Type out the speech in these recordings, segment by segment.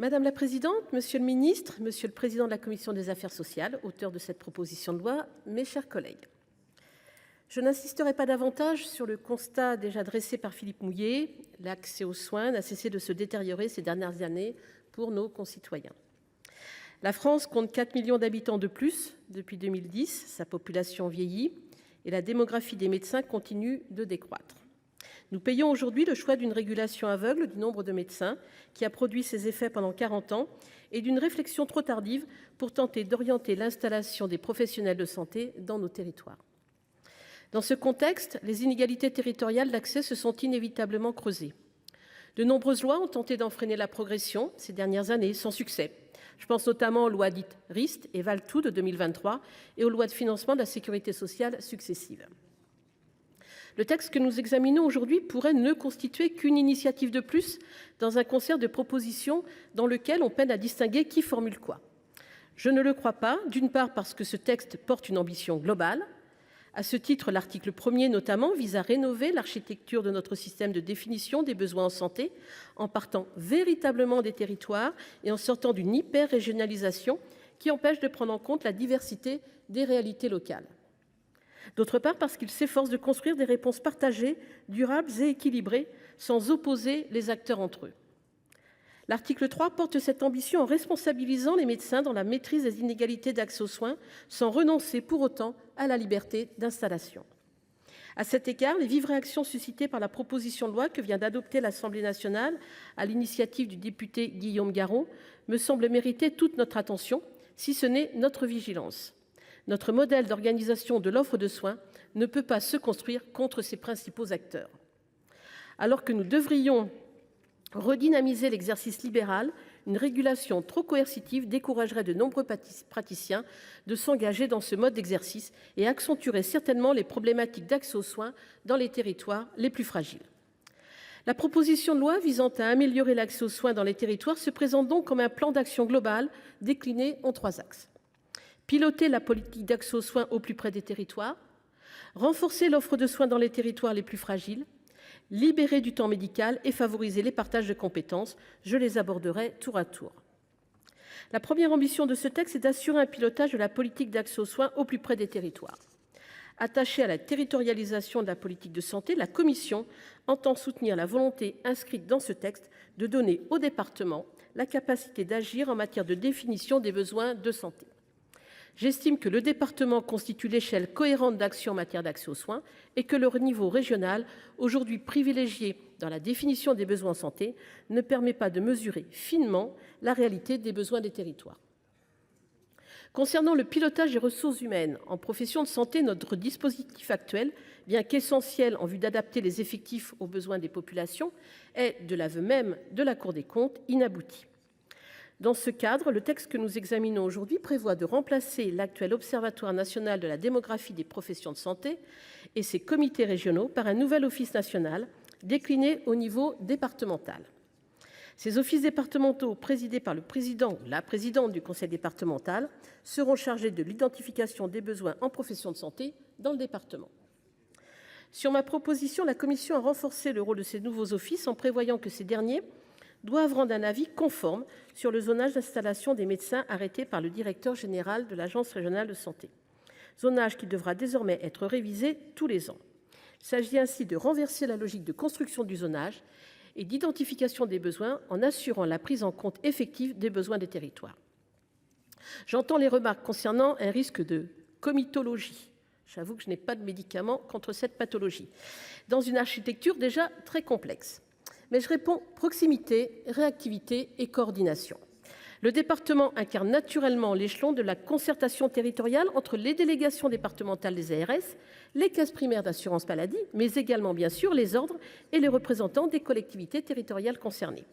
Madame la présidente, monsieur le ministre, monsieur le président de la commission des affaires sociales, auteur de cette proposition de loi, mes chers collègues, je n'insisterai pas davantage sur le constat déjà dressé par Philippe Mouiller. L'accès aux soins n'a cessé de se détériorer ces dernières années pour nos concitoyens. La France compte 4 millions d'habitants de plus depuis 2010, sa population vieillit et la démographie des médecins continue de décroître. Nous payons aujourd'hui le choix d'une régulation aveugle du nombre de médecins qui a produit ses effets pendant 40 ans et d'une réflexion trop tardive pour tenter d'orienter l'installation des professionnels de santé dans nos territoires. Dans ce contexte, les inégalités territoriales d'accès se sont inévitablement creusées. De nombreuses lois ont tenté d'en freiner la progression ces dernières années, sans succès. Je pense notamment aux lois dites Rist et Valletoux de 2023 et aux lois de financement de la sécurité sociale successives. Le texte que nous examinons aujourd'hui pourrait ne constituer qu'une initiative de plus dans un concert de propositions dans lequel on peine à distinguer qui formule quoi. Je ne le crois pas, d'une part parce que ce texte porte une ambition globale. À ce titre, l'article 1er notamment vise à rénover l'architecture de notre système de définition des besoins en santé en partant véritablement des territoires et en sortant d'une hyper-régionalisation qui empêche de prendre en compte la diversité des réalités locales. D'autre part, parce qu'il s'efforce de construire des réponses partagées, durables et équilibrées, sans opposer les acteurs entre eux. L'article 3 porte cette ambition en responsabilisant les médecins dans la maîtrise des inégalités d'accès aux soins, sans renoncer pour autant à la liberté d'installation. À cet égard, les vives réactions suscitées par la proposition de loi que vient d'adopter l'Assemblée nationale à l'initiative du député Guillaume Garot me semblent mériter toute notre attention, si ce n'est notre vigilance. Notre modèle d'organisation de l'offre de soins ne peut pas se construire contre ses principaux acteurs. Alors que nous devrions redynamiser l'exercice libéral, une régulation trop coercitive découragerait de nombreux praticiens de s'engager dans ce mode d'exercice et accentuerait certainement les problématiques d'accès aux soins dans les territoires les plus fragiles. La proposition de loi visant à améliorer l'accès aux soins dans les territoires se présente donc comme un plan d'action global décliné en 3 axes. Piloter la politique d'accès aux soins au plus près des territoires, renforcer l'offre de soins dans les territoires les plus fragiles, libérer du temps médical et favoriser les partages de compétences. Je les aborderai tour à tour. La première ambition de ce texte est d'assurer un pilotage de la politique d'accès aux soins au plus près des territoires. Attachée à la territorialisation de la politique de santé, la Commission entend soutenir la volonté inscrite dans ce texte de donner aux départements la capacité d'agir en matière de définition des besoins de santé. J'estime que le département constitue l'échelle cohérente d'action en matière d'accès aux soins et que le niveau régional, aujourd'hui privilégié dans la définition des besoins en santé, ne permet pas de mesurer finement la réalité des besoins des territoires. Concernant le pilotage des ressources humaines en profession de santé, notre dispositif actuel, bien qu'essentiel en vue d'adapter les effectifs aux besoins des populations, est, de l'aveu même de la Cour des comptes, inabouti. Dans ce cadre, le texte que nous examinons aujourd'hui prévoit de remplacer l'actuel Observatoire national de la démographie des professions de santé et ses comités régionaux par un nouvel office national décliné au niveau départemental. Ces offices départementaux, présidés par le président ou la présidente du conseil départemental, seront chargés de l'identification des besoins en professions de santé dans le département. Sur ma proposition, la Commission a renforcé le rôle de ces nouveaux offices en prévoyant que ces derniers doivent rendre un avis conforme sur le zonage d'installation des médecins arrêté par le directeur général de l'Agence régionale de santé. Zonage qui devra désormais être révisé tous les ans. Il s'agit ainsi de renverser la logique de construction du zonage et d'identification des besoins en assurant la prise en compte effective des besoins des territoires. J'entends les remarques concernant un risque de comitologie. J'avoue que je n'ai pas de médicament contre cette pathologie, dans une architecture déjà très complexe. Mais je réponds proximité, réactivité et coordination. Le département incarne naturellement l'échelon de la concertation territoriale entre les délégations départementales des ARS, les caisses primaires d'assurance maladie, mais également bien sûr les ordres et les représentants des collectivités territoriales concernées.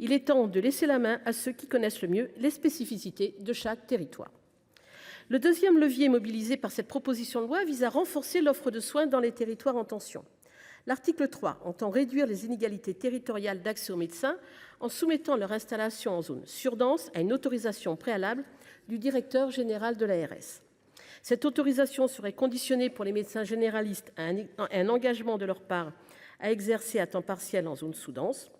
Il est temps de laisser la main à ceux qui connaissent le mieux les spécificités de chaque territoire. Le deuxième levier mobilisé par cette proposition de loi vise à renforcer l'offre de soins dans les territoires en tension. L'article 3 entend réduire les inégalités territoriales d'accès aux médecins en soumettant leur installation en zone surdense à une autorisation préalable du directeur général de l'ARS. Cette autorisation serait conditionnée pour les médecins généralistes à un engagement de leur part à exercer à temps partiel en zone sous-dense.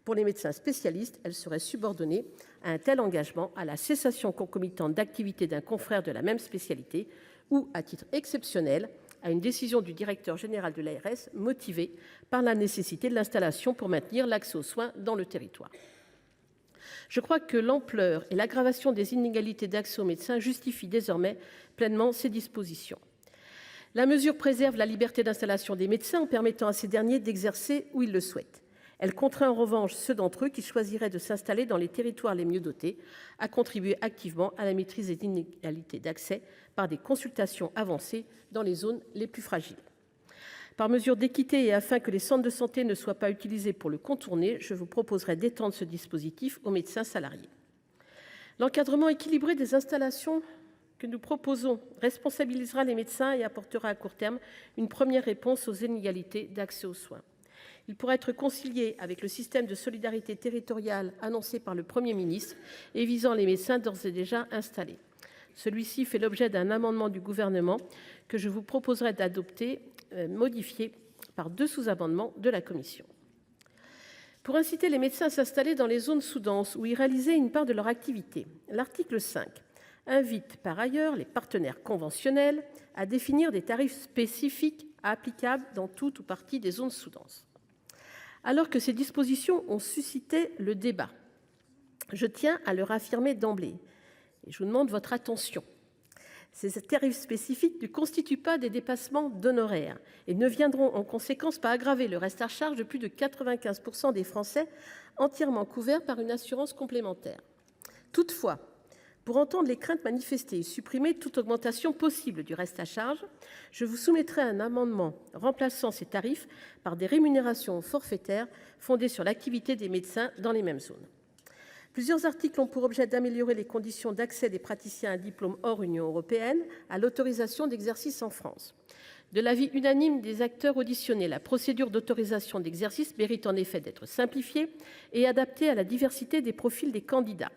Pour les médecins spécialistes, elle serait subordonnée à un tel engagement à la cessation concomitante d'activité d'un confrère de la même spécialité ou, à titre exceptionnel, à une décision du directeur général de l'ARS motivée par la nécessité de l'installation pour maintenir l'accès aux soins dans le territoire. Je crois que l'ampleur et l'aggravation des inégalités d'accès aux médecins justifient désormais pleinement ces dispositions. La mesure préserve la liberté d'installation des médecins en permettant à ces derniers d'exercer où ils le souhaitent. Elle contraint en revanche ceux d'entre eux qui choisiraient de s'installer dans les territoires les mieux dotés à contribuer activement à la maîtrise des inégalités d'accès par des consultations avancées dans les zones les plus fragiles. Par mesure d'équité et afin que les centres de santé ne soient pas utilisés pour le contourner, je vous proposerai d'étendre ce dispositif aux médecins salariés. L'encadrement équilibré des installations que nous proposons responsabilisera les médecins et apportera à court terme une première réponse aux inégalités d'accès aux soins. Il pourra être concilié avec le système de solidarité territoriale annoncé par le Premier ministre et visant les médecins d'ores et déjà installés. Celui-ci fait l'objet d'un amendement du Gouvernement que je vous proposerai d'adopter, modifié par 2 sous-amendements de la commission. Pour inciter les médecins à s'installer dans les zones sous-denses ou y réaliser une part de leur activité, l'article 5 invite par ailleurs les partenaires conventionnels à définir des tarifs spécifiques applicables dans toute ou partie des zones sous-denses. Alors que ces dispositions ont suscité le débat, je tiens à le réaffirmer d'emblée et je vous demande votre attention. Ces tarifs spécifiques ne constituent pas des dépassements d'honoraires et ne viendront en conséquence pas aggraver le reste à charge de plus de 95% des Français entièrement couverts par une assurance complémentaire. Toutefois, pour entendre les craintes manifestées et supprimer toute augmentation possible du reste à charge, je vous soumettrai un amendement remplaçant ces tarifs par des rémunérations forfaitaires fondées sur l'activité des médecins dans les mêmes zones. Plusieurs articles ont pour objet d'améliorer les conditions d'accès des praticiens à diplôme hors Union européenne à l'autorisation d'exercice en France. De l'avis unanime des acteurs auditionnés, la procédure d'autorisation d'exercice mérite en effet d'être simplifiée et adaptée à la diversité des profils des candidats.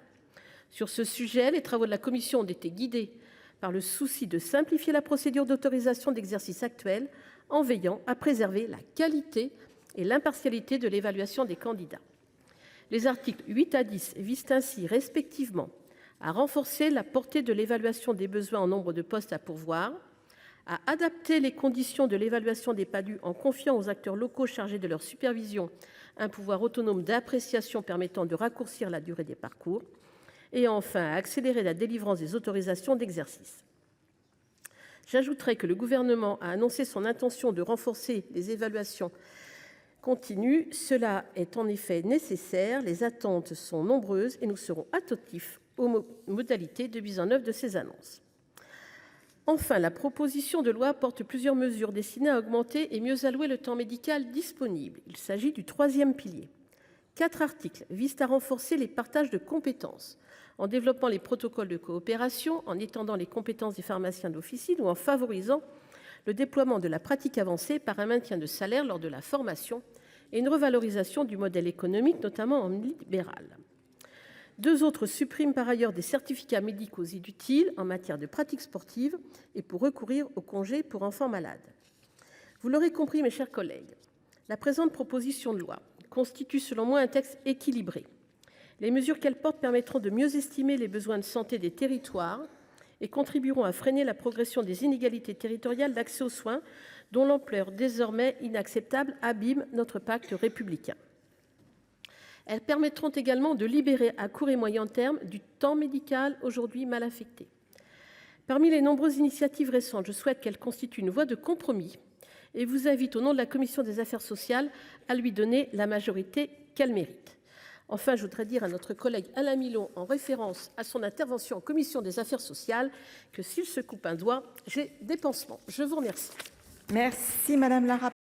Sur ce sujet, les travaux de la commission ont été guidés par le souci de simplifier la procédure d'autorisation d'exercice actuelle en veillant à préserver la qualité et l'impartialité de l'évaluation des candidats. Les articles 8 à 10 visent ainsi respectivement à renforcer la portée de l'évaluation des besoins en nombre de postes à pourvoir, à adapter les conditions de l'évaluation des PADHUE en confiant aux acteurs locaux chargés de leur supervision un pouvoir autonome d'appréciation permettant de raccourcir la durée des parcours, et enfin à accélérer la délivrance des autorisations d'exercice. J'ajouterai que le Gouvernement a annoncé son intention de renforcer les évaluations continues. Cela est en effet nécessaire, les attentes sont nombreuses et nous serons attentifs aux modalités de mise en œuvre de ces annonces. Enfin, la proposition de loi porte plusieurs mesures destinées à augmenter et mieux allouer le temps médical disponible. Il s'agit du 3e pilier. 4 articles visent à renforcer les partages de compétences, en développant les protocoles de coopération, en étendant les compétences des pharmaciens d'officine ou en favorisant le déploiement de la pratique avancée par un maintien de salaire lors de la formation et une revalorisation du modèle économique, notamment en libéral. 2 autres suppriment par ailleurs des certificats médicaux inutiles en matière de pratique sportive et pour recourir au congé pour enfants malades. Vous l'aurez compris, mes chers collègues, la présente proposition de loi constitue selon moi un texte équilibré. Les mesures qu'elle porte permettront de mieux estimer les besoins de santé des territoires et contribueront à freiner la progression des inégalités territoriales d'accès aux soins, dont l'ampleur désormais inacceptable abîme notre pacte républicain. Elles permettront également de libérer à court et moyen terme du temps médical aujourd'hui mal affecté. Parmi les nombreuses initiatives récentes, je souhaite qu'elle constitue une voie de compromis et vous invite au nom de la Commission des affaires sociales à lui donner la majorité qu'elle mérite. Enfin, je voudrais dire à notre collègue Alain Milon, en référence à son intervention en Commission des affaires sociales, que s'il se coupe un doigt, j'ai des pansements. Je vous remercie. Merci Madame la rapporteure.